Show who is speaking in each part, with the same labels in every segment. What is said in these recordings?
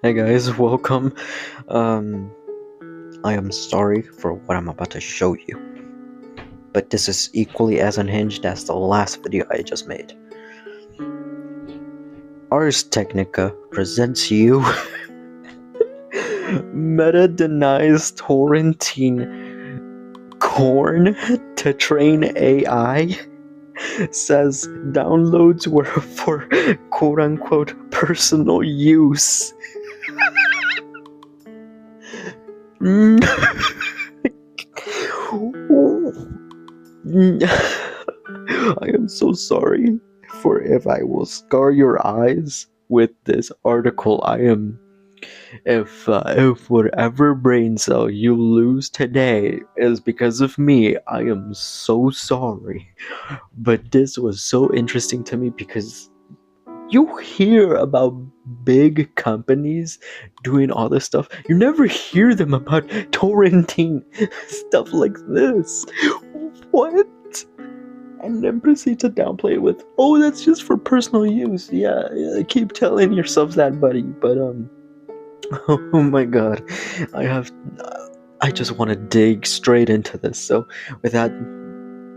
Speaker 1: Hey guys, welcome. Um, I am sorry for what I'm about to show you, but this is equally as unhinged as the last video I just made. Ars Technica presents you Meta denies torrenting corn to train AI, says downloads were for quote-unquote personal use. I am so sorry for if I will scar your eyes with this article. If whatever brain cell you lose today is because of me, I am so sorry. But this was so interesting to me because you hear about big companies doing all this stuff. You never hear them about torrenting stuff like this. What? And then proceed to downplay it with, oh, that's just for personal use. Yeah, keep telling yourself that, buddy. But oh my god, I just want to dig straight into this. So without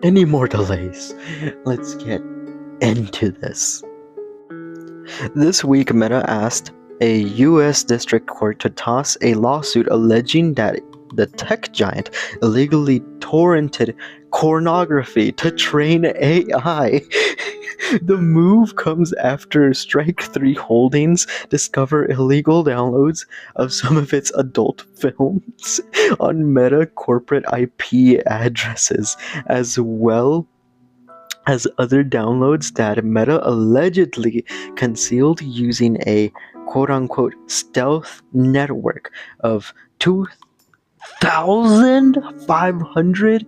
Speaker 1: any more delays, let's get into this. This week, Meta asked a U.S. district court to toss a lawsuit alleging that the tech giant illegally torrented pornography to train AI. The move comes after Strike 3 Holdings discover illegal downloads of some of its adult films on Meta corporate IP addresses, as well as other downloads that Meta allegedly concealed using a quote-unquote stealth network of 2,500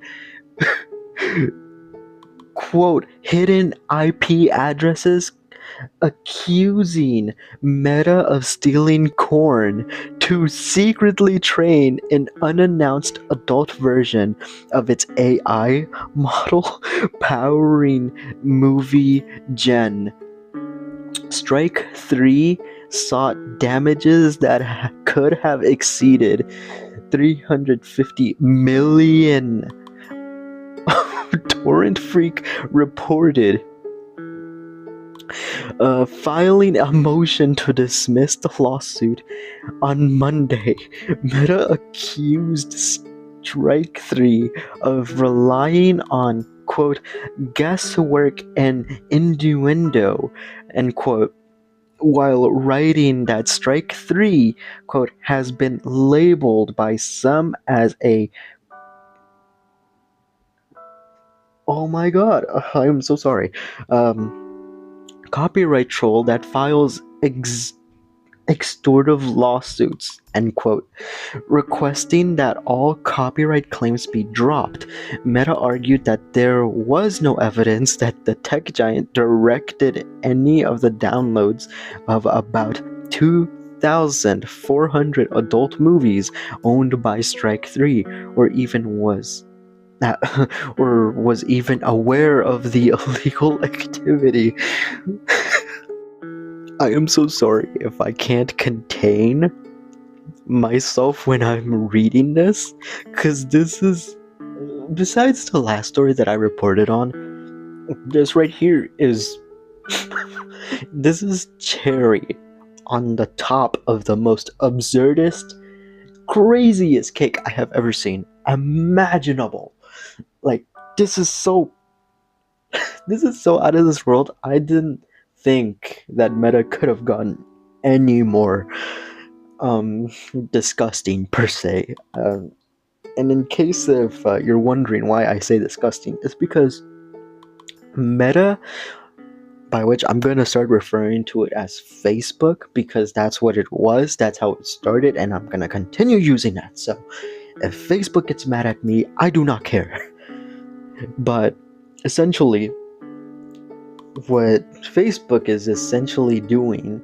Speaker 1: quote hidden IP addresses, accusing Meta of stealing corn to secretly train an unannounced adult version of its AI model powering movie Gen. Strike 3 sought damages that could have exceeded $350 million. Torrent Freak reported filing a motion to dismiss the lawsuit on Monday. Meta accused Strike 3 of relying on, quote, guesswork and innuendo, end quote, while writing that Strike 3, quote, has been labeled by some as a oh my god, I'm so sorry. Copyright troll that files extortive lawsuits, end quote, requesting that all copyright claims be dropped. Meta argued that there was no evidence that the tech giant directed any of the downloads of about 2,400 adult movies owned by Strike 3, or even was aware of the illegal activity. I am so sorry if I can't contain myself when I'm reading this, because this is, besides the last story that I reported on, this right here is, this is cherry on the top of the most absurdist, craziest cake I have ever seen, imaginable. Like, this is so out of this world. I didn't think that Meta could have gotten any more disgusting per se. And in case if you're wondering why I say disgusting, it's because Meta, by which I'm going to start referring to it as Facebook, because that's what it was, that's how it started, and I'm going to continue using that. So if Facebook gets mad at me, I do not care. But essentially, what Facebook is essentially doing,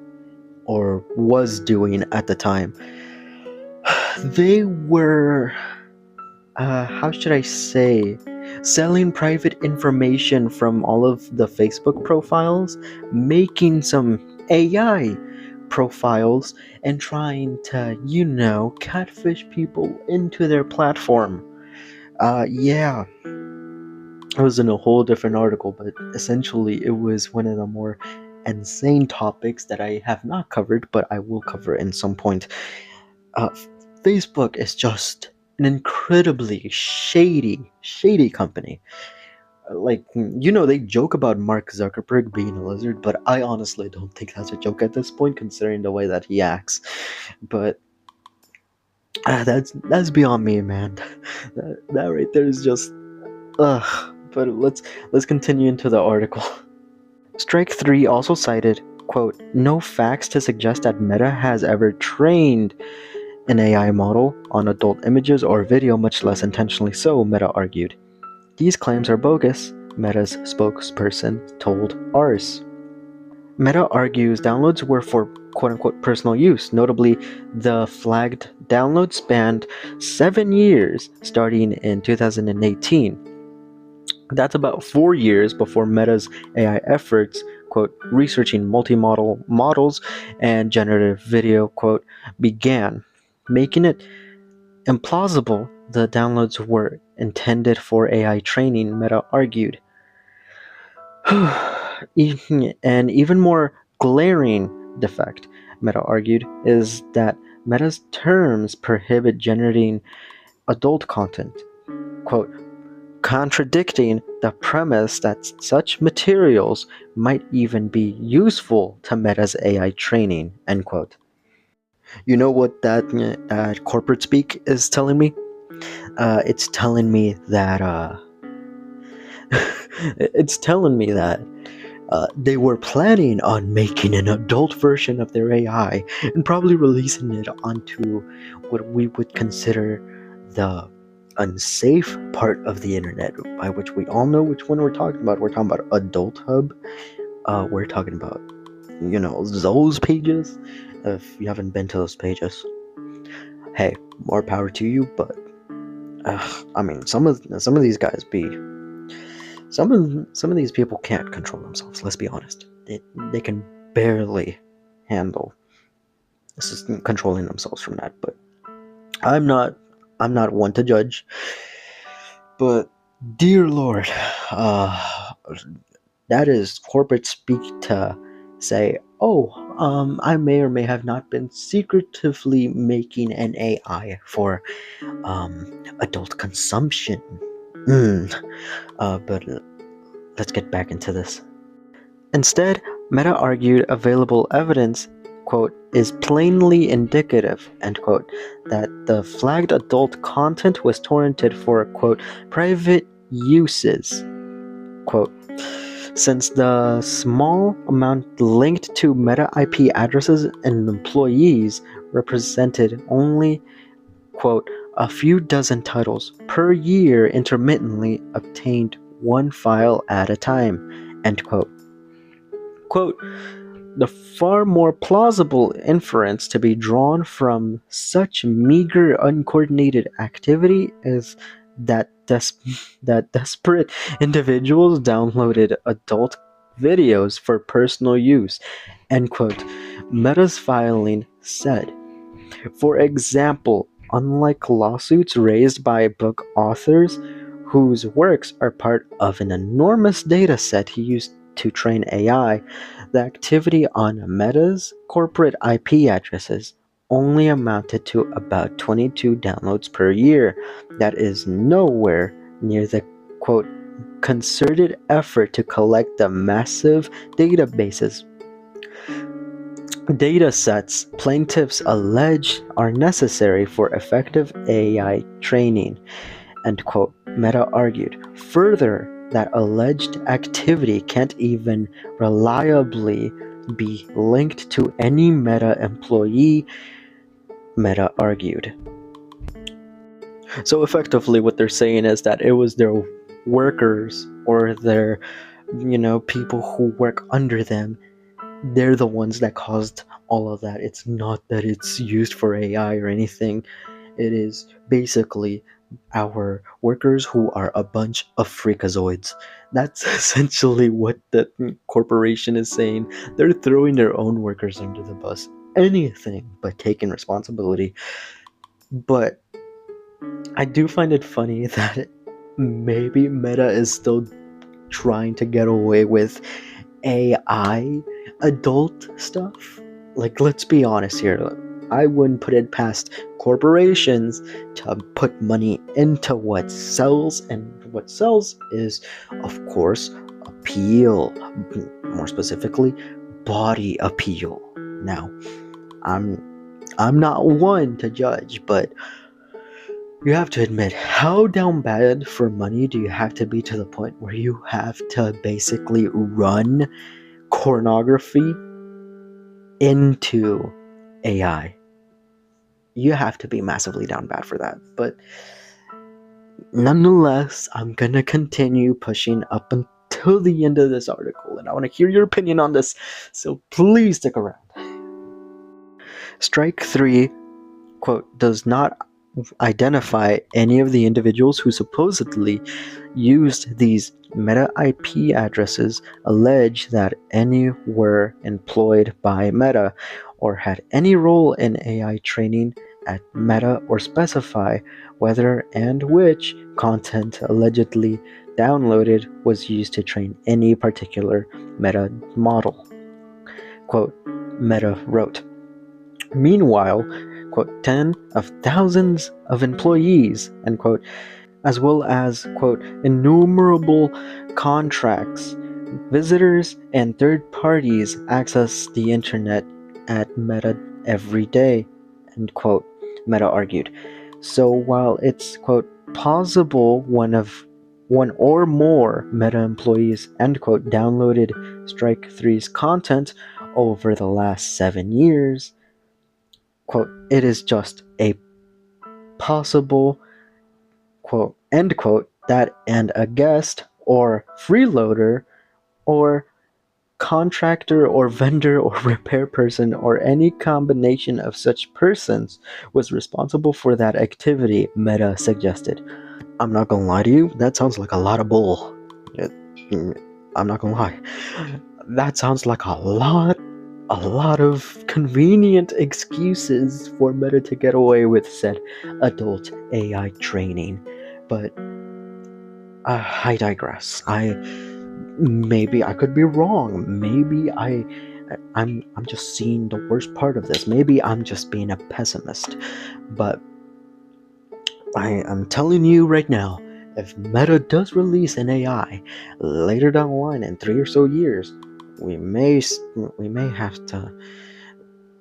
Speaker 1: or was doing at the time, they were, how should I say, selling private information from all of the Facebook profiles, making some AI profiles and trying to, catfish people into their platform. Yeah, it was in a whole different article, but essentially it was one of the more insane topics that I have not covered, but I will cover in some point. Uh, Facebook is just an incredibly shady company. Like, they joke about Mark Zuckerberg being a lizard, but I honestly don't think that's a joke at this point, considering the way that he acts. But that's beyond me, man. That right there is just ugh. But let's continue into the article. Strike 3 also cited, quote, no facts to suggest that Meta has ever trained an AI model on adult images or video, much less intentionally so, Meta argued. These claims are bogus, Meta's spokesperson told Ars. Meta argues downloads were for quote-unquote personal use. Notably, the flagged download spanned 7 years, starting in 2018. That's about 4 years before Meta's AI efforts, quote, researching multimodal models and generative video, quote, began, making it implausible the downloads were intended for AI training, Meta argued. An even more glaring defect, Meta argued, is that Meta's terms prohibit generating adult content, quote, contradicting the premise that such materials might even be useful to Meta's AI training, end quote. You know what that corporate speak is telling me? It's telling me that they were planning on making an adult version of their AI and probably releasing it onto what we would consider the unsafe part of the internet, by which we all know which one we're talking about. We're talking about Adult Hub. We're talking about, those pages. If you haven't been to those pages, hey, more power to you. But I mean, some of these guys some of these people can't control themselves. Let's be honest. They can barely handle controlling themselves from that. But I'm not one to judge. But dear Lord, that is corporate speak to say, I may or may have not been secretively making an AI for adult consumption. But let's get back into this. Instead, Meta argued available evidence, quote, is plainly indicative, end quote, that the flagged adult content was torrented for, quote, private uses, quote, since the small amount linked to Meta IP addresses and employees represented only, quote, a few dozen titles per year intermittently obtained one file at a time, end quote. Quote, the far more plausible inference to be drawn from such meager, uncoordinated activity is that desperate individuals downloaded adult videos for personal use, end quote. Meta's filing said. For example, unlike lawsuits raised by book authors whose works are part of an enormous data set used to train AI, the activity on Meta's corporate IP addresses only amounted to about 22 downloads per year. That is nowhere near the, quote, concerted effort to collect the massive datasets plaintiffs allege are necessary for effective AI training, end quote, Meta argued. Further, that alleged activity can't even reliably be linked to any Meta employee, Meta argued. So effectively what they're saying is that it was their workers or their, people who work under them. They're the ones that caused all of that. It's not that it's used for AI or anything. It is basically our workers who are a bunch of freakazoids. That's essentially what the corporation is saying. They're throwing their own workers under the bus. anything but taking responsibility. But I do find it funny that maybe Meta is still trying to get away with AI adult stuff. Like, let's be honest here. I wouldn't put it past corporations to put money into what sells, and what sells is, of course, appeal. More specifically, body appeal. Now, I'm not one to judge, but you have to admit, how down bad for money do you have to be to the point where you have to basically run pornography into AI? You have to be massively down bad for that. But nonetheless, I'm gonna continue pushing up until the end of this article, and I want to hear your opinion on this, so please stick around. Strike 3, quote, does not identify any of the individuals who supposedly used these Meta IP addresses, allege that any were employed by Meta or had any role in AI training at Meta, or specify whether and which content allegedly downloaded was used to train any particular Meta model. Quote, Meta wrote. Meanwhile, quote, 10 of thousands of employees, end quote, as well as, quote, innumerable contracts, visitors, and third parties access the internet at Meta every day, end quote, Meta argued. So while it's, quote, possible one or more Meta employees, end quote, downloaded Strike 3's content over the last 7 years, quote, it is just a possible, quote, end quote, that and a guest or freeloader or contractor or vendor or repair person or any combination of such persons was responsible for that activity, Meta suggested. I'm not gonna lie to you, that sounds like a lot of bull. I'm not gonna lie. That sounds like a lot of convenient excuses for Meta to get away with said adult AI training. But I digress. Maybe I could be wrong. Maybe I'm just seeing the worst part of this. Maybe I'm just being a pessimist. But I'm telling you right now, if Meta does release an AI later down the line in 3 or so years, we may have to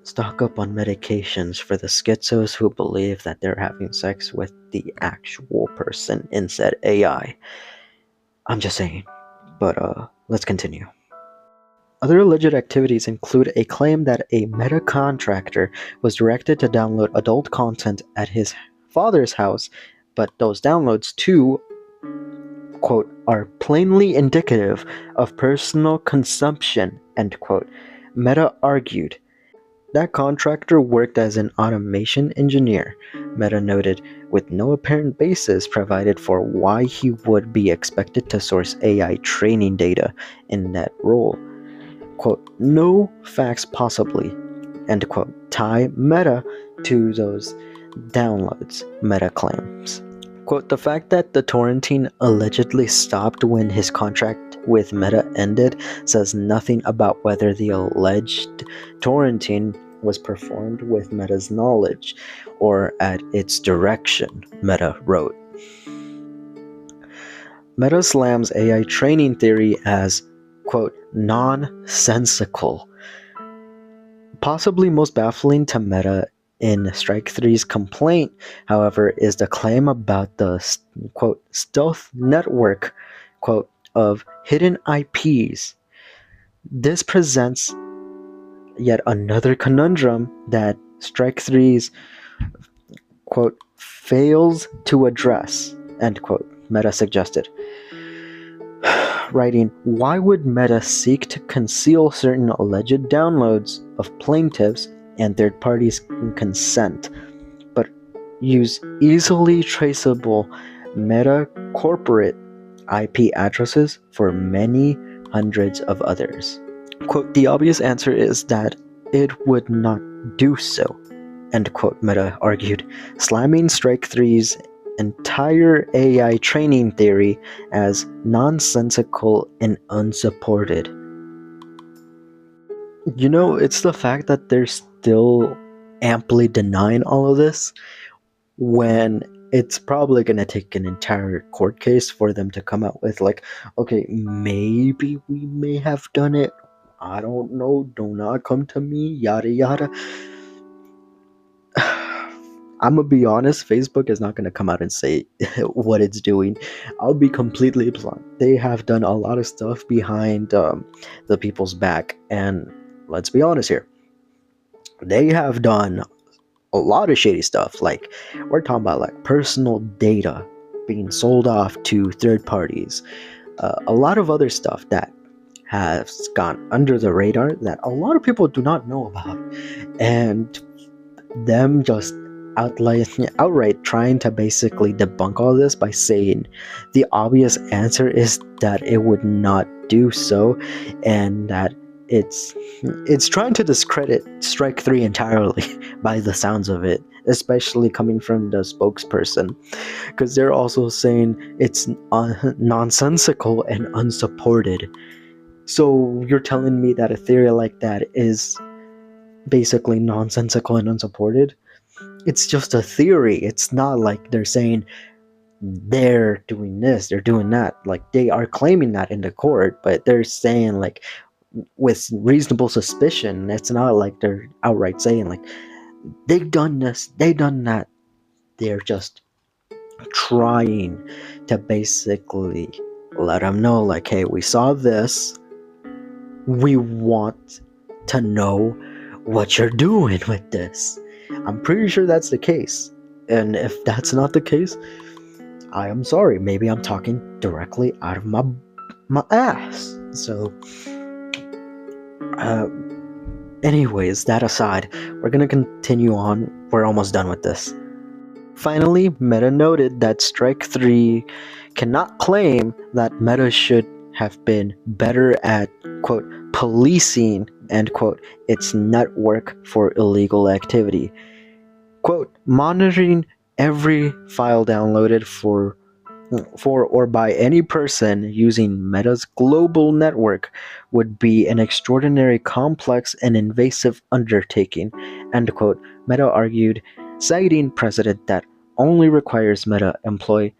Speaker 1: stock up on medications for the schizos who believe that they're having sex with the actual person in said AI. I'm just saying. But let's continue. Other alleged activities include a claim that a Meta contractor was directed to download adult content at his father's house, but those downloads too, quote, are plainly indicative of personal consumption, end quote. Meta argued. That contractor worked as an automation engineer, Meta noted, with no apparent basis provided for why he would be expected to source AI training data in that role. Quote, no facts possibly, end quote, tie Meta to those downloads, Meta claims. Quote, the fact that the torrenting allegedly stopped when his contract with Meta ended says nothing about whether the alleged torrenting was performed with Meta's knowledge or at its direction, Meta wrote. Meta slams AI training theory as, quote, nonsensical. Possibly most baffling to Meta in Strike 3's complaint, however, is the claim about the, quote, stealth network, quote, of hidden IPs. This presents yet another conundrum that Strike 3's, quote, fails to address, end quote, Meta suggested. Writing, why would Meta seek to conceal certain alleged downloads of plaintiffs and third parties' consent, but use easily traceable Meta corporate IP addresses for many hundreds of others? Quote, the obvious answer is that it would not do so, end quote, Meta argued, slamming Strike 3's entire AI training theory as nonsensical and unsupported. It's the fact that they're still amply denying all of this when it's probably going to take an entire court case for them to come out with, like, okay, maybe we may have done it. I don't know. Do not come to me. Yada yada. I'm gonna be honest, Facebook is not gonna come out and say what it's doing. I'll be completely blunt. They have done a lot of stuff behind the people's back, and let's be honest here. They have done a lot of shady stuff. Like, we're talking about like personal data being sold off to third parties. A lot of other stuff that has gone under the radar that a lot of people do not know about, and them just outright trying to basically debunk all this by saying the obvious answer is that it would not do so, and that it's trying to discredit Strike 3 entirely by the sounds of it, especially coming from the spokesperson, because they're also saying it's nonsensical and unsupported. So you're telling me that a theory like that is basically nonsensical and unsupported? It's just a theory. It's not like they're saying they're doing this, they're doing that. Like, they are claiming that in the court, but they're saying, like, with reasonable suspicion. It's not like they're outright saying, like, they've done this, they've done that. They're just trying to basically let them know, like, hey, we saw this. We want to know what you're doing with this. I'm pretty sure that's the case. And if that's not the case, I am sorry. Maybe I'm talking directly out of my ass. So, anyways, that aside, we're gonna continue on. We're almost done with this. Finally, Meta noted that Strike 3 cannot claim that Meta should have been better at, quote, policing, end quote, its network for illegal activity. Quote, monitoring every file downloaded for or by any person using Meta's global network would be an extraordinary, complex, and invasive undertaking, end quote, Meta argued, citing precedent that only requires Meta employ,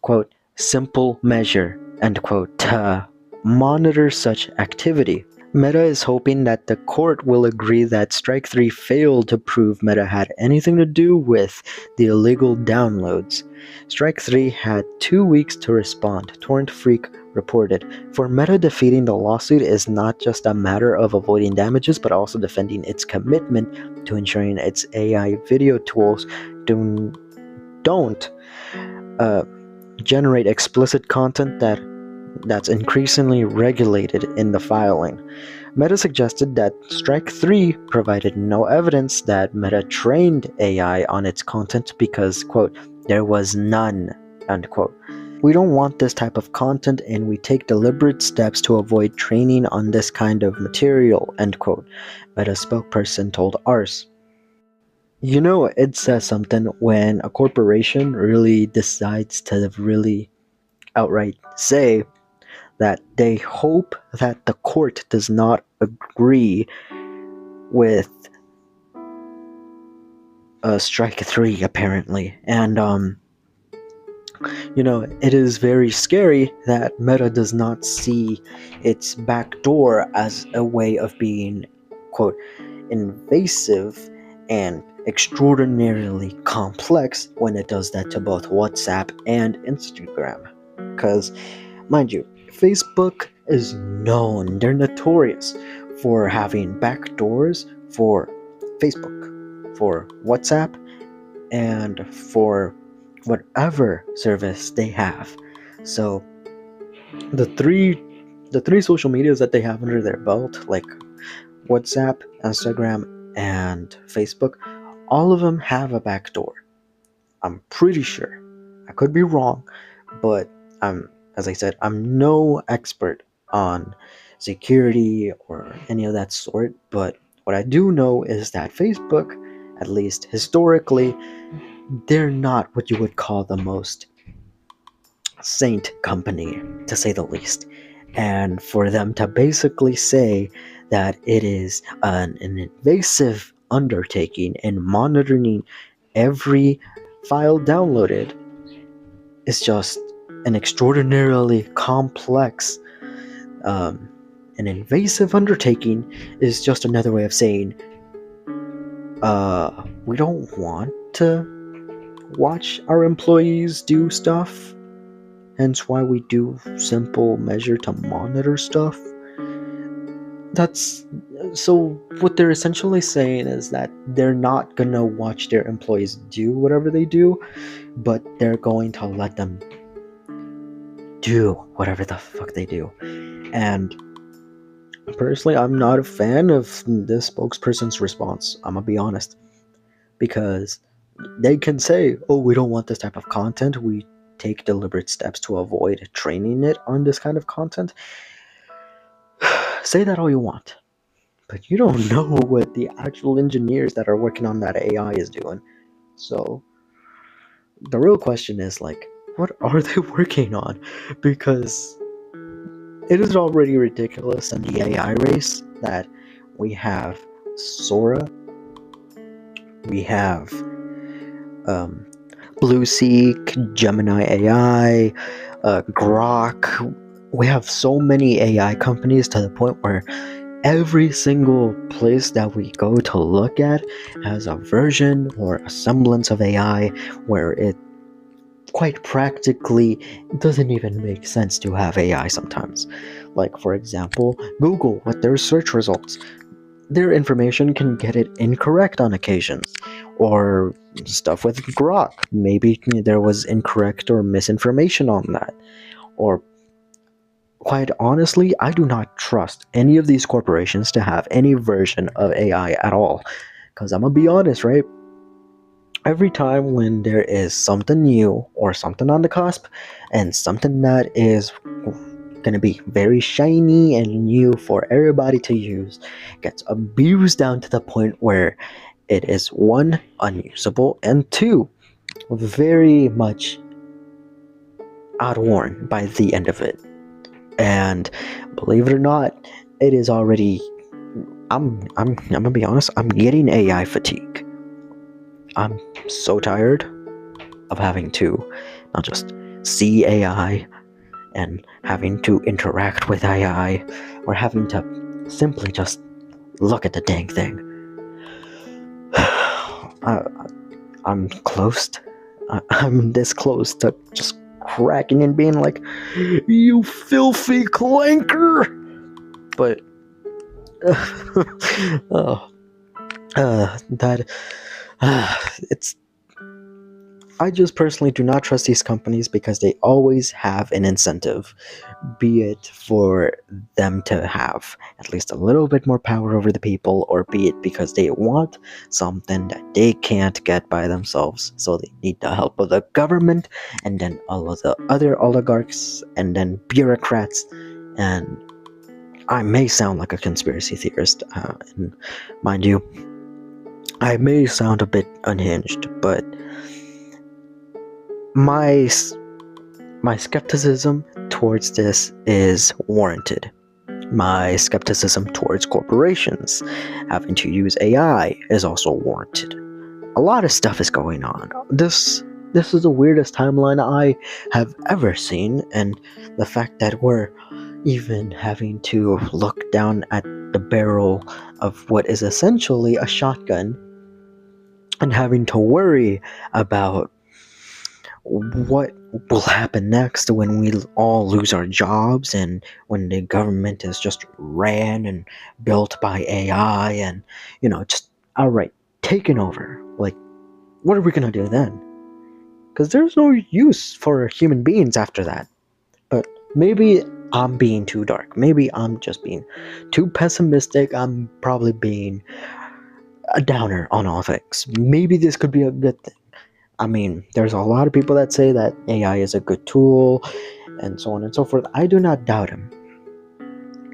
Speaker 1: quote, simple measure, end quote, to monitor such activity. Meta is hoping that the court will agree that Strike 3 failed to prove Meta had anything to do with the illegal downloads. Strike 3 had 2 weeks to respond, Torrent Freak reported. For Meta, defeating the lawsuit is not just a matter of avoiding damages, but also defending its commitment to ensuring its AI video tools don't generate explicit content that's increasingly regulated in the filing. Meta suggested that Strike 3 provided no evidence that Meta trained AI on its content because, quote, there was none, end quote. We don't want this type of content, and we take deliberate steps to avoid training on this kind of material, end quote, Meta spokesperson told Ars. It says something when a corporation really decides to really outright say that they hope that the court does not agree with Strike 3, apparently. And, it is very scary that Meta does not see its backdoor as a way of being, quote, invasive and extraordinarily complex when it does that to both WhatsApp and Instagram. Because, mind you, Facebook is known, they're notorious for having backdoors for Facebook, for WhatsApp, and for whatever service they have. So the three social medias that they have under their belt, like WhatsApp, Instagram, and Facebook, all of them have a backdoor. I'm pretty sure. I could be wrong, but as I said, I'm no expert on security or any of that sort, but What I do know is that Facebook, at least historically, they're not what you would call the most saint company, to say the least. And for them to basically say that it is an invasive undertaking in monitoring every file downloaded is just an extraordinarily complex, an invasive undertaking is just another way of saying, we don't want to watch our employees do stuff, hence why we do simple measure to monitor stuff. That's so what they're essentially saying is that they're not gonna watch their employees do whatever they do, but they're going to let them do whatever the fuck they do. And personally, I'm not a fan of this spokesperson's response. I'm gonna be honest, because they can say, oh, we don't want this type of content, we take deliberate steps to avoid training it on this kind of content. Say that all you want, but you don't know what the actual engineers that are working on that AI is doing. So the real question is, like, what are they working on? Because it is already ridiculous in the AI race that we have Sora, we have Blueseek, Gemini AI, Grok. We have so many AI companies to the point where every single place that we go to look at has a version or a semblance of AI where it quite practically doesn't even make sense to have AI sometimes. Like, for example, Google with their search results. Their information can get it incorrect on occasions. Or stuff with Grok. Maybe there was incorrect or misinformation on that. Or quite honestly, I do not trust any of these corporations to have any version of AI at all. Because I'm gonna be honest, right? Every time when there is something new or something on the cusp and something that is gonna be very shiny and new for everybody to use gets abused down to the point where it is, one, unusable, and two, very much outworn by the end of it. And believe it or not, it is already, I'm gonna be honest, I'm getting AI fatigue. I'm so tired of having to not just see AI and having to interact with AI or having to simply just look at the dang thing. I'm close. I'm this close to just cracking and being like, "You filthy clanker!" But it's. I just personally do not trust these companies because they always have an incentive, be it for them to have at least a little bit more power over the people, or be it because they want something that they can't get by themselves, so they need the help of the government, and then all of the other oligarchs, and then bureaucrats. And I may sound like a conspiracy theorist, and mind you, I may sound a bit unhinged, but my skepticism towards this is warranted. My skepticism towards corporations having to use AI is also warranted. A lot of stuff is going on. This is the weirdest timeline I have ever seen, and the fact that we're even having to look down at the barrel of what is essentially a shotgun and having to worry about what will happen next when we all lose our jobs and when the government is just ran and built by AI and, just outright taken over. Like, what are we gonna do then? Because there's no use for human beings after that. But maybe I'm being too dark. Maybe I'm just being too pessimistic. I'm probably being a downer on all things. Maybe this could be a good thing. I mean, there's a lot of people that say that AI is a good tool and so on and so forth. I do not doubt him.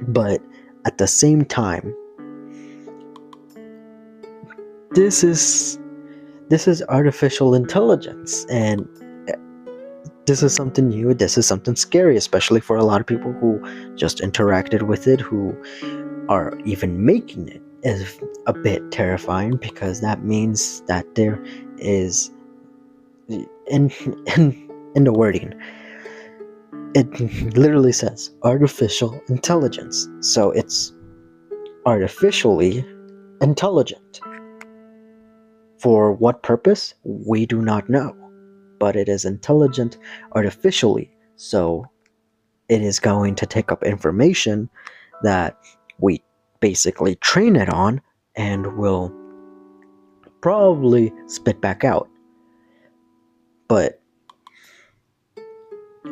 Speaker 1: But at the same time, this is artificial intelligence, and this is something new. This is something scary, especially for a lot of people who just interacted with it, who are even making it, is a bit terrifying, because that means that there is in in the wording, it literally says artificial intelligence, so it's artificially intelligent. For what purpose, we do not know, but it is intelligent artificially, so it is going to take up information that we basically train it on and will probably spit back out. But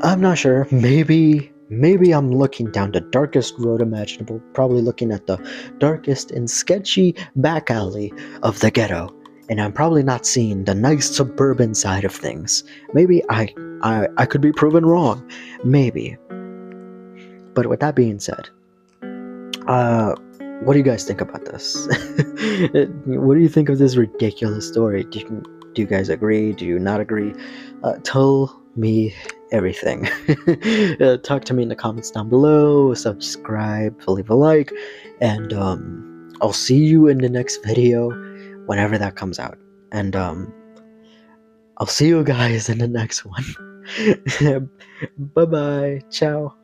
Speaker 1: I'm not sure. Maybe I'm looking down the darkest road imaginable, probably looking at the darkest and sketchy back alley of the ghetto, and I'm probably not seeing the nice suburban side of things. Maybe I could be proven wrong. Maybe. But with that being said, what do you guys think about this? What do you think of this ridiculous story? Do you guys agree? Do you not agree? Tell me everything. Talk to me in the comments down below. Subscribe, leave a like, and I'll see you in the next video whenever that comes out. And I'll see you guys in the next one. Bye bye. Ciao.